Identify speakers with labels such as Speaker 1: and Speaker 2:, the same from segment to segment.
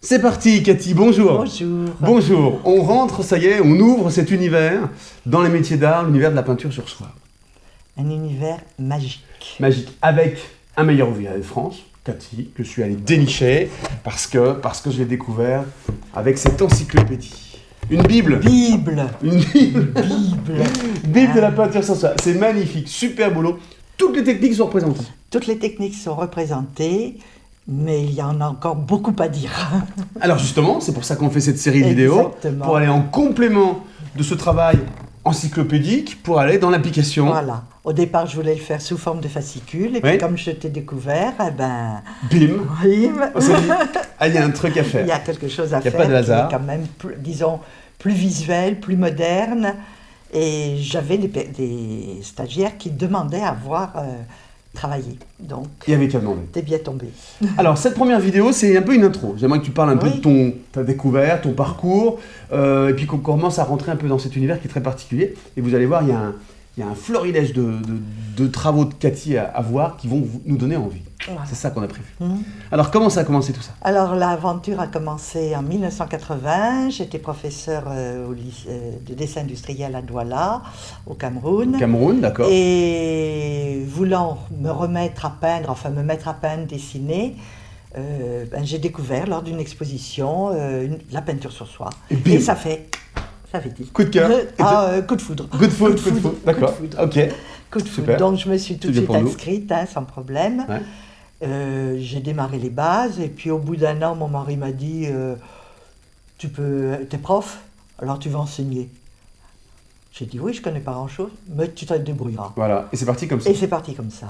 Speaker 1: C'est parti, Cathy, bonjour.
Speaker 2: Bonjour.
Speaker 1: Bonjour. On rentre, ça y est, on ouvre cet univers dans les métiers d'art, l'univers de la peinture sur soie.
Speaker 2: Un univers magique.
Speaker 1: Magique, avec un meilleur ouvrier de France, Cathy, que je suis allé dénicher parce que je l'ai découvert avec cette encyclopédie. Une Bible.
Speaker 2: Bible.
Speaker 1: Une Bible.
Speaker 2: Bible.
Speaker 1: Bible de la peinture sur soie. C'est magnifique, super boulot. Toutes les techniques sont représentées.
Speaker 2: Toutes les techniques sont représentées, mais il y en a encore beaucoup à dire.
Speaker 1: Alors justement, c'est pour ça qu'on fait cette série de vidéos,
Speaker 2: Exactement.
Speaker 1: pour aller en complément de ce travail encyclopédique, pour aller dans l'application.
Speaker 2: Voilà. Au départ, je voulais le faire sous forme de fascicule, et puis
Speaker 1: Oui.
Speaker 2: comme je t'ai découvert,
Speaker 1: Bim.
Speaker 2: bim,
Speaker 1: On s'est dit, ah, il y a un truc à faire.
Speaker 2: il y a quelque chose à
Speaker 1: Il y a
Speaker 2: faire
Speaker 1: pas de
Speaker 2: qui
Speaker 1: hasard.
Speaker 2: est quand même, disons, plus visuel, plus moderne. Et j'avais des stagiaires qui demandaient à voir travailler. Donc,
Speaker 1: Il y avait qu'à demander.
Speaker 2: t'es bien tombé.
Speaker 1: Alors, cette première vidéo, c'est un peu une intro. J'aimerais que tu parles un peu
Speaker 2: Oui.
Speaker 1: de ta découverte, ton parcours, et puis qu'on commence à rentrer un peu dans cet univers qui est très particulier. Et vous allez voir, il y a un florilège de travaux de Cathy à voir qui vont nous donner envie.
Speaker 2: Voilà.
Speaker 1: C'est ça qu'on a prévu.
Speaker 2: Mhm.
Speaker 1: Alors, comment ça a commencé tout ça?
Speaker 2: Alors, l'aventure a commencé en 1980. J'étais professeur au lycée de dessin industriel à Douala, au Cameroun.
Speaker 1: Cameroun, d'accord.
Speaker 2: Et voulant me remettre à peindre, enfin me mettre à peindre, dessiner, j'ai découvert lors d'une exposition la peinture sur soie.
Speaker 1: Et bim.
Speaker 2: Et ça fait dit.
Speaker 1: Coup de cœur.
Speaker 2: Coup de foudre.
Speaker 1: Good food, good food. D'accord.
Speaker 2: Coup de foudre.
Speaker 1: Ok.
Speaker 2: Coup de foudre.
Speaker 1: Super.
Speaker 2: Donc je me suis tout de
Speaker 1: C'est bien
Speaker 2: suite
Speaker 1: pour nous.
Speaker 2: inscrite, sans problème.
Speaker 1: Ouais.
Speaker 2: J'ai démarré les bases et puis au bout d'un an, mon mari m'a dit t'es prof, alors tu vas enseigner. J'ai dit oui, je connais pas grand-chose, mais tu te débrouilleras.
Speaker 1: Voilà. Et c'est parti comme ça.
Speaker 2: Et c'est parti comme ça.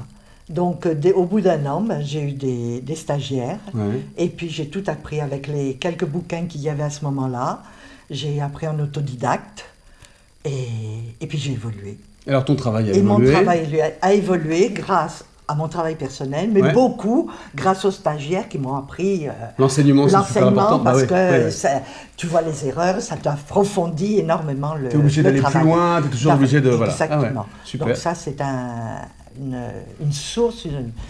Speaker 2: Donc au bout d'un an, j'ai eu des stagiaires
Speaker 1: Ouais.
Speaker 2: et puis j'ai tout appris avec les quelques bouquins qu'il y avait à ce moment-là. J'ai appris en autodidacte et puis j'ai évolué.
Speaker 1: Alors, ton travail a
Speaker 2: Et mon
Speaker 1: évolué.
Speaker 2: travail lui, a évolué grâce à mon travail personnel, mais
Speaker 1: Ouais.
Speaker 2: beaucoup grâce aux stagiaires qui m'ont appris
Speaker 1: L'enseignement, c'est super important.
Speaker 2: l'enseignement, parce
Speaker 1: Bah
Speaker 2: que
Speaker 1: ouais, ouais.
Speaker 2: tu vois les erreurs, ça t'approfondit énormément le
Speaker 1: T'es obligé
Speaker 2: le
Speaker 1: d'aller plus
Speaker 2: travail.
Speaker 1: loin, t'es toujours obligé de... Voilà.
Speaker 2: Exactement.
Speaker 1: Ah ouais, super.
Speaker 2: Donc ça, c'est une source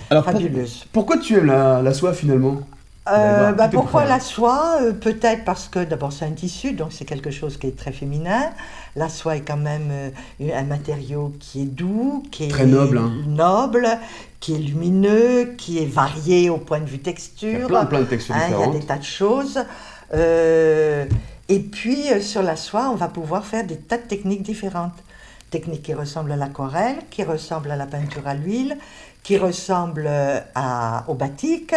Speaker 1: Alors,
Speaker 2: fabuleuse.
Speaker 1: pourquoi tu aimes la soie finalement? D'abord, tout est
Speaker 2: Pourquoi
Speaker 1: pour
Speaker 2: la soie? Peut-être parce que d'abord c'est un tissu, donc c'est quelque chose qui est très féminin. La soie est quand même un matériau qui est doux, qui est
Speaker 1: Très noble, hein.
Speaker 2: noble, qui est lumineux, qui est varié au point de vue
Speaker 1: Il y a
Speaker 2: texture.
Speaker 1: plein de textures
Speaker 2: Il y a
Speaker 1: différentes.
Speaker 2: des tas de choses. Et puis sur la soie, on va pouvoir faire des tas de techniques différentes. Techniques qui ressemblent à l'aquarelle, qui ressemblent à la peinture à l'huile, qui ressemblent au batik,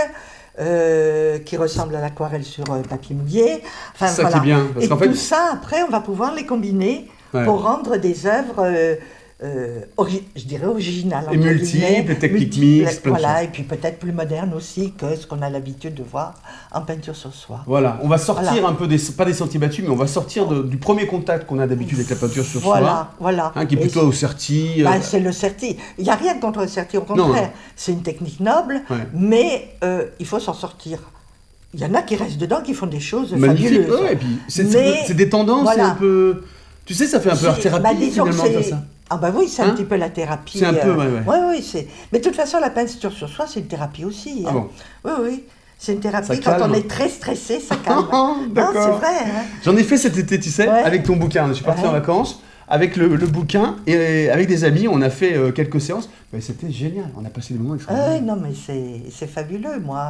Speaker 2: qui ressemblent à l'aquarelle sur papier mouillé. Enfin,
Speaker 1: C'est ça qui est bien, parce
Speaker 2: Et
Speaker 1: qu'en fait-
Speaker 2: tout ça, après, on va pouvoir les combiner
Speaker 1: Ouais.
Speaker 2: pour rendre des œuvres, je dirais, originales.
Speaker 1: Et
Speaker 2: entre
Speaker 1: multiples,
Speaker 2: guillemets,
Speaker 1: et techniques
Speaker 2: multiples,
Speaker 1: mixtes, plein de
Speaker 2: voilà,
Speaker 1: choses.
Speaker 2: et puis peut-être plus modernes aussi que ce qu'on a l'habitude de voir en peinture sur soie.
Speaker 1: Voilà, on va sortir
Speaker 2: Voilà.
Speaker 1: un peu pas des sentiers battus, mais on va sortir du premier contact qu'on a d'habitude avec la peinture sur
Speaker 2: Voilà, voilà.
Speaker 1: soie, qui est
Speaker 2: Et
Speaker 1: plutôt au certi.
Speaker 2: c'est le certi. Il n'y a rien contre le certi, au
Speaker 1: Non,
Speaker 2: contraire.
Speaker 1: non.
Speaker 2: C'est une technique noble,
Speaker 1: Ouais.
Speaker 2: mais il faut s'en sortir. Il y en a qui restent dedans, qui font des choses
Speaker 1: magnifique.
Speaker 2: fabuleuses.
Speaker 1: Ouais, et puis c'est
Speaker 2: Mais,
Speaker 1: c'est des tendances,
Speaker 2: voilà.
Speaker 1: c'est un peu... Tu sais, ça fait un peu art-thérapie
Speaker 2: disons que
Speaker 1: finalement de faire
Speaker 2: c'est-
Speaker 1: ça.
Speaker 2: Ah bah oui, c'est
Speaker 1: Hein
Speaker 2: un petit peu la thérapie.
Speaker 1: C'est un peu, ouais.
Speaker 2: Oui, mais de toute façon, la peinture sur soie, c'est une thérapie aussi.
Speaker 1: Ah
Speaker 2: hein.
Speaker 1: bon?
Speaker 2: Oui, oui. C'est une
Speaker 1: Ça
Speaker 2: thérapie. Quand
Speaker 1: calme.
Speaker 2: on est très stressé, ça calme. Non,
Speaker 1: D'accord.
Speaker 2: c'est vrai. Hein.
Speaker 1: J'en ai fait cet été, tu sais,
Speaker 2: Ouais.
Speaker 1: avec ton bouquin. Je suis parti
Speaker 2: Ouais.
Speaker 1: en vacances avec le bouquin et avec des amis, on a fait quelques séances. Mais c'était génial, on a passé des moments
Speaker 2: Ah
Speaker 1: extraordinaires.
Speaker 2: oui, non, mais c'est fabuleux. Moi,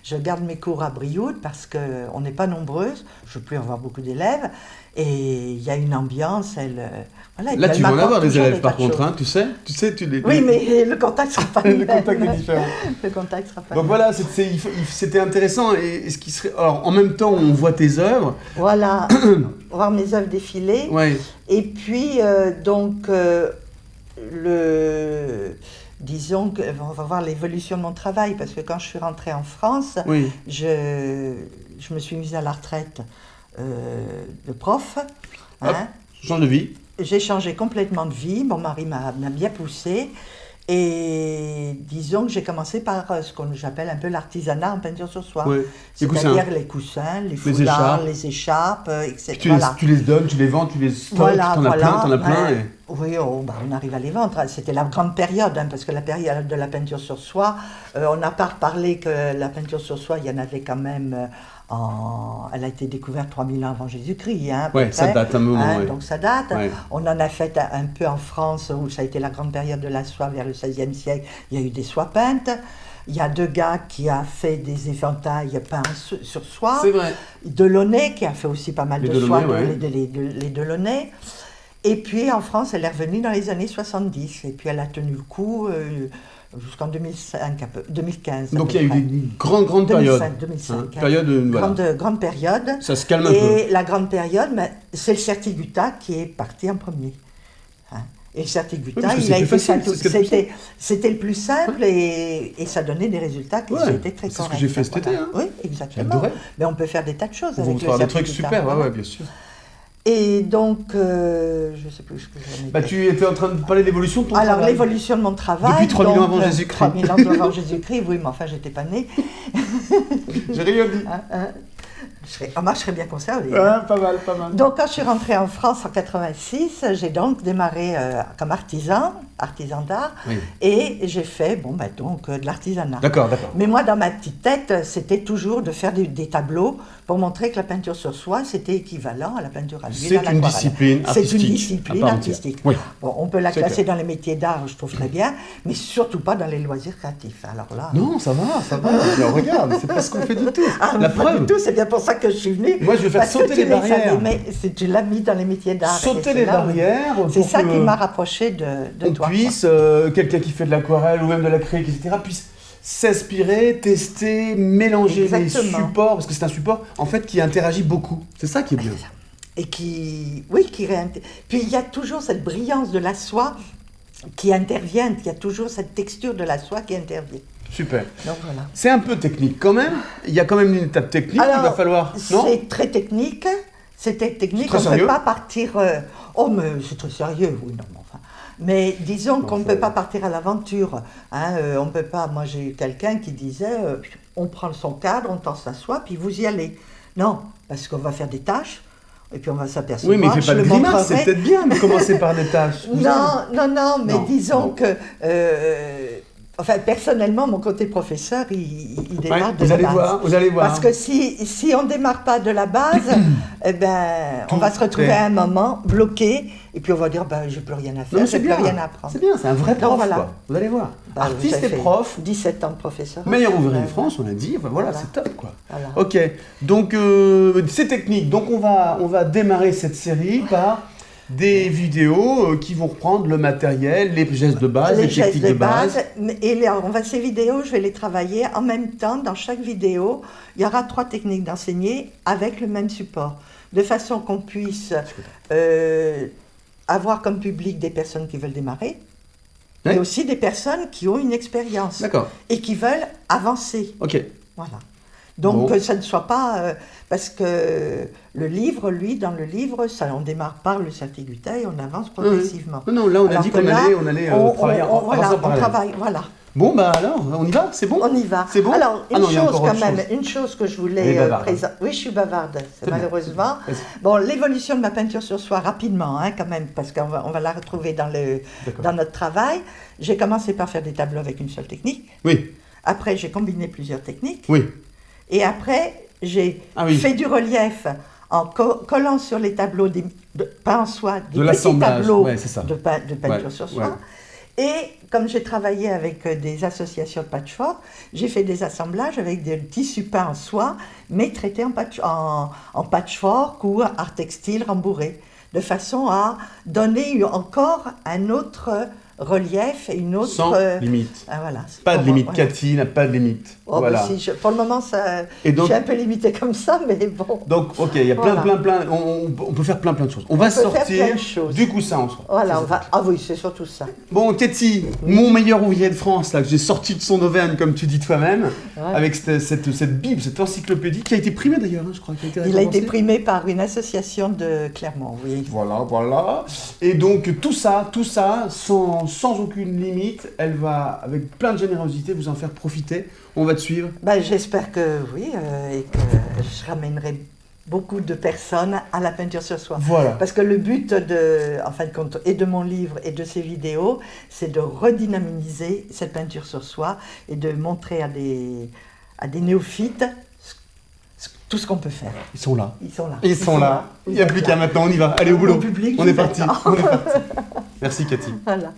Speaker 2: je garde mes cours à Brioude parce qu'on n'est pas nombreuses. Je ne veux plus avoir beaucoup d'élèves. Et il y a une ambiance, voilà. et
Speaker 1: Là,
Speaker 2: puis
Speaker 1: tu
Speaker 2: elle
Speaker 1: vas en
Speaker 2: m'apporte
Speaker 1: avoir des
Speaker 2: toujours
Speaker 1: élèves par
Speaker 2: tas de
Speaker 1: contre,
Speaker 2: choses.
Speaker 1: hein, tu sais, tu les...
Speaker 2: Oui, mais le contact sera pas
Speaker 1: le
Speaker 2: le même.
Speaker 1: contact est différent.
Speaker 2: Le contact sera pas
Speaker 1: Donc
Speaker 2: le
Speaker 1: voilà, c'était intéressant. Et ce qui serait... Alors, en même temps, on voit tes œuvres.
Speaker 2: Voilà, voir mes œuvres défiler.
Speaker 1: Ouais.
Speaker 2: Et puis, disons qu'on va voir l'évolution de mon travail, parce que quand je suis rentrée en France,
Speaker 1: Oui.
Speaker 2: je me suis mise à la retraite de prof.
Speaker 1: Hop. Change de vie.
Speaker 2: J'ai changé complètement de vie, mon mari m'a bien poussée. Et disons que j'ai commencé par ce que j'appelle un peu l'artisanat en peinture sur soie.
Speaker 1: Ouais. Les coussins.
Speaker 2: C'est-à-dire les coussins, les foulards,
Speaker 1: écharpes.
Speaker 2: les écharpes, etc.
Speaker 1: Tu les donnes, tu les vends, tu les stocks,
Speaker 2: Voilà,
Speaker 1: t'en as
Speaker 2: voilà,
Speaker 1: plein,
Speaker 2: ouais. Oui, on arrive à les vendre. C'était la grande période, hein, parce que la période de la peinture sur soie, on n'a pas reparlé que la peinture sur soie, il y en avait quand même, elle a été découverte 3000 ans avant Jésus-Christ. Hein,
Speaker 1: ouais, ça date un moment.
Speaker 2: hein,
Speaker 1: Ouais.
Speaker 2: donc ça date.
Speaker 1: Ouais.
Speaker 2: On en a fait un peu en France, où ça a été la grande période de la soie vers le XVIe siècle. Il y a eu des soies peintes. Il y a deux gars qui a fait des éventails peints sur soie.
Speaker 1: C'est vrai.
Speaker 2: Delaunay qui a fait aussi pas mal
Speaker 1: Les
Speaker 2: de
Speaker 1: Delaunay,
Speaker 2: soie,
Speaker 1: ouais.
Speaker 2: les Delaunay. Et puis en France, elle est revenue dans les années 70. Et puis elle a tenu le coup jusqu'en 2005, 2015.
Speaker 1: Donc il y a eu une grande période.
Speaker 2: 2005.
Speaker 1: Hein, période, voilà.
Speaker 2: Grande période.
Speaker 1: Ça se calme un peu.
Speaker 2: Et la grande période, c'est le Certiguta qui est parti en premier. Hein. Et le Certiguta,
Speaker 1: parce que
Speaker 2: il a
Speaker 1: c'est
Speaker 2: été
Speaker 1: plus facile,
Speaker 2: c'était le plus simple et ça donnait des résultats qui étaient très corrects.
Speaker 1: C'est ce que j'ai fait cet été. Hein.
Speaker 2: Oui, exactement.
Speaker 1: J'adorais.
Speaker 2: Mais on peut faire des tas de choses
Speaker 1: On
Speaker 2: avec
Speaker 1: vous
Speaker 2: le
Speaker 1: fera des
Speaker 2: Certiguta.
Speaker 1: trucs super, ouais, bien sûr.
Speaker 2: Et donc, je ne sais plus ce que j'en ai
Speaker 1: Bah, tu étais en train de parler de l'évolution de ton
Speaker 2: Alors,
Speaker 1: travail.
Speaker 2: l'évolution de mon travail.
Speaker 1: Depuis 3000 ans
Speaker 2: donc,
Speaker 1: avant Jésus-Christ.
Speaker 2: 3000 ans avant Jésus-Christ, oui, mais enfin, j'étais pas née.
Speaker 1: J'ai rien dit.
Speaker 2: Je serais bien conservée.
Speaker 1: Ouais, pas mal.
Speaker 2: Donc, quand je suis rentrée en France en 86, j'ai donc démarré comme artisan d'art,
Speaker 1: Oui.
Speaker 2: et j'ai fait, de l'artisanat.
Speaker 1: D'accord.
Speaker 2: Mais moi, dans ma petite tête, c'était toujours de faire des tableaux pour montrer que la peinture sur soie, c'était équivalent à la peinture à l'huile.
Speaker 1: C'est une discipline artistique.
Speaker 2: C'est une discipline artistique.
Speaker 1: Oui.
Speaker 2: Bon, on peut la
Speaker 1: C'est
Speaker 2: classer
Speaker 1: clair.
Speaker 2: dans les métiers d'art, je trouve très bien, mais surtout pas dans les loisirs créatifs. Alors là...
Speaker 1: Non, ça va. Mais regarde, c'est pas ce qu'on fait du tout. La
Speaker 2: pas
Speaker 1: preuve.
Speaker 2: du tout, c'est bien pour ça que je suis venue.
Speaker 1: Moi, je vais faire
Speaker 2: parce que
Speaker 1: sauter
Speaker 2: tu
Speaker 1: les barrières.
Speaker 2: Mais tu l'as mis dans les métiers d'art. et
Speaker 1: Sauter
Speaker 2: c'est
Speaker 1: les
Speaker 2: là où-
Speaker 1: barrières.
Speaker 2: C'est
Speaker 1: pour
Speaker 2: ça
Speaker 1: que
Speaker 2: qui m'a rapproché de
Speaker 1: on
Speaker 2: toi.
Speaker 1: puisse, quelqu'un qui fait de l'aquarelle ou même de l'acrylique, etc., puisse s'inspirer, tester, mélanger les
Speaker 2: Exactement.
Speaker 1: supports, parce que c'est un support, en fait, qui interagit beaucoup. C'est ça qui est bien.
Speaker 2: Et qui réintègre. Puis il y a toujours cette brillance de la soie qui intervient, il y a toujours cette texture de la soie qui intervient.
Speaker 1: Super.
Speaker 2: Donc voilà.
Speaker 1: C'est un peu technique quand même. Il y a quand même une étape technique qu'il va falloir. Non.
Speaker 2: C'est très technique. C'était technique.
Speaker 1: Très
Speaker 2: On ne
Speaker 1: sérieux.
Speaker 2: peut pas partir. Oh, mais c'est très sérieux. Oui, non, mais enfin. Mais disons qu'on ne peut pas partir à l'aventure. Hein, on peut pas. Moi, j'ai eu quelqu'un qui disait on prend son cadre, on tend sa soie, puis vous y allez. Non, parce qu'on va faire des tâches. Et puis on va s'apercevoir.
Speaker 1: Oui, mais il fait pas de
Speaker 2: je le
Speaker 1: grimace. C'est
Speaker 2: montrerai.
Speaker 1: peut-être bien de commencer par des tâches.
Speaker 2: Non, mais
Speaker 1: Non,
Speaker 2: disons
Speaker 1: non.
Speaker 2: que. Enfin, personnellement, mon côté professeur, il démarre de
Speaker 1: vous
Speaker 2: la
Speaker 1: allez
Speaker 2: base.
Speaker 1: voir, vous allez voir.
Speaker 2: Parce que si on ne démarre pas de la base, eh ben, on va se retrouver
Speaker 1: est-
Speaker 2: à un moment bloqué, et puis on va dire, j'ai plus rien à
Speaker 1: Non,
Speaker 2: faire,
Speaker 1: mais
Speaker 2: j'ai
Speaker 1: c'est
Speaker 2: plus
Speaker 1: bien.
Speaker 2: rien à apprendre.
Speaker 1: C'est bien, c'est un vrai
Speaker 2: Donc
Speaker 1: prof.
Speaker 2: voilà.
Speaker 1: Quoi. Vous allez voir.
Speaker 2: Bah,
Speaker 1: Artiste
Speaker 2: j'ai
Speaker 1: et
Speaker 2: fait
Speaker 1: prof.
Speaker 2: 17 ans de professeur.
Speaker 1: Meilleur ouvrier de France, on a dit. Enfin, voilà,
Speaker 2: Voilà.
Speaker 1: c'est top, quoi.
Speaker 2: Voilà.
Speaker 1: Ok, donc c'est technique. Donc on va démarrer cette série par des vidéos qui vont reprendre le matériel, les gestes de base, les
Speaker 2: gestes
Speaker 1: techniques de base.
Speaker 2: Ces vidéos, je vais les travailler en même temps. Dans chaque vidéo, il y aura 3 techniques d'enseigner avec le même support, de façon qu'on puisse avoir comme public des personnes qui veulent démarrer,
Speaker 1: Ouais.
Speaker 2: mais aussi des personnes qui ont une expérience
Speaker 1: D'accord,
Speaker 2: et qui veulent avancer.
Speaker 1: ok.
Speaker 2: Voilà. Donc
Speaker 1: Bon.
Speaker 2: que ça ne soit pas... parce que le livre, lui, dans le livre, on démarre par le Certiguta et on avance progressivement.
Speaker 1: Non, là on a
Speaker 2: Alors
Speaker 1: dit
Speaker 2: que
Speaker 1: qu'on
Speaker 2: là,
Speaker 1: allait
Speaker 2: on
Speaker 1: travailler en
Speaker 2: voilà,
Speaker 1: avançant
Speaker 2: on
Speaker 1: parallèle.
Speaker 2: travaille, voilà.
Speaker 1: Bon, bah alors, on y va, c'est bon.
Speaker 2: On y va.
Speaker 1: C'est bon.
Speaker 2: Alors,
Speaker 1: Ah non, il y a encore autre chose.
Speaker 2: une chose que je
Speaker 1: Elle
Speaker 2: voulais
Speaker 1: est bavarde.
Speaker 2: présenter. Oui, je suis bavarde,
Speaker 1: C'est bien.
Speaker 2: malheureusement.
Speaker 1: Vas-y.
Speaker 2: Bon, l'évolution de ma peinture sur soie, rapidement, quand même, parce qu'on va la retrouver dans
Speaker 1: D'accord.
Speaker 2: notre travail. J'ai commencé par faire des tableaux avec une seule technique.
Speaker 1: Oui,
Speaker 2: Après, j'ai combiné plusieurs techniques.
Speaker 1: oui.
Speaker 2: Et après, j'ai
Speaker 1: Ah oui.
Speaker 2: fait du relief en collant sur les tableaux, pas en soie, des
Speaker 1: De
Speaker 2: petits
Speaker 1: l'assemblage,
Speaker 2: tableaux
Speaker 1: ouais, c'est ça.
Speaker 2: de peinture
Speaker 1: Ouais,
Speaker 2: sur soie.
Speaker 1: ouais.
Speaker 2: Et comme j'ai travaillé avec des associations de patchwork, j'ai fait des assemblages avec des tissus peints en soie, mais traités en patchwork ou art textile rembourré, de façon à donner encore un autre relief et une autre...
Speaker 1: Sans limite.
Speaker 2: voilà.
Speaker 1: Pas de limite,
Speaker 2: Voilà.
Speaker 1: Cathy n'a pas de limite.
Speaker 2: Oh,
Speaker 1: Voilà.
Speaker 2: bah si, pour le moment, ça,
Speaker 1: Et donc-
Speaker 2: je suis un peu limitée comme ça, mais bon.
Speaker 1: Donc, ok, il y a plein,
Speaker 2: Voilà.
Speaker 1: on peut faire plein de choses. On va
Speaker 2: peut faire
Speaker 1: sortir
Speaker 2: plein de choses.
Speaker 1: du coussin en soie.
Speaker 2: Voilà,
Speaker 1: Ça,
Speaker 2: on va... Ah oui, c'est surtout ça.
Speaker 1: Bon, Cathy, mon meilleur ouvrier de France, là, que j'ai sorti de son auvergne, comme tu dis toi-même,
Speaker 2: Ouais.
Speaker 1: avec cette Bible, cette encyclopédie, qui a été primée d'ailleurs, hein, je crois. Qui a été
Speaker 2: Il a été
Speaker 1: récompensée.
Speaker 2: primé par une association de Clermont, oui.
Speaker 1: Voilà. Et donc, tout ça, sans aucune limite, elle va, avec plein de générosité, vous en faire profiter. On va te suivre.
Speaker 2: Ben, j'espère que oui, et que je ramènerai beaucoup de personnes à la peinture sur soie.
Speaker 1: Voilà.
Speaker 2: Parce que le but, en fin de compte, et de mon livre et de ces vidéos, c'est de redynamiser cette peinture sur soie et de montrer à des néophytes tout ce qu'on peut faire.
Speaker 1: Ils sont là.
Speaker 2: Ils sont là.
Speaker 1: Ils sont là. Il n'y a plus qu'à maintenant, on y va. Allez, au boulot.
Speaker 2: Public,
Speaker 1: On est parti. On est parti. Merci Cathy.
Speaker 2: Voilà.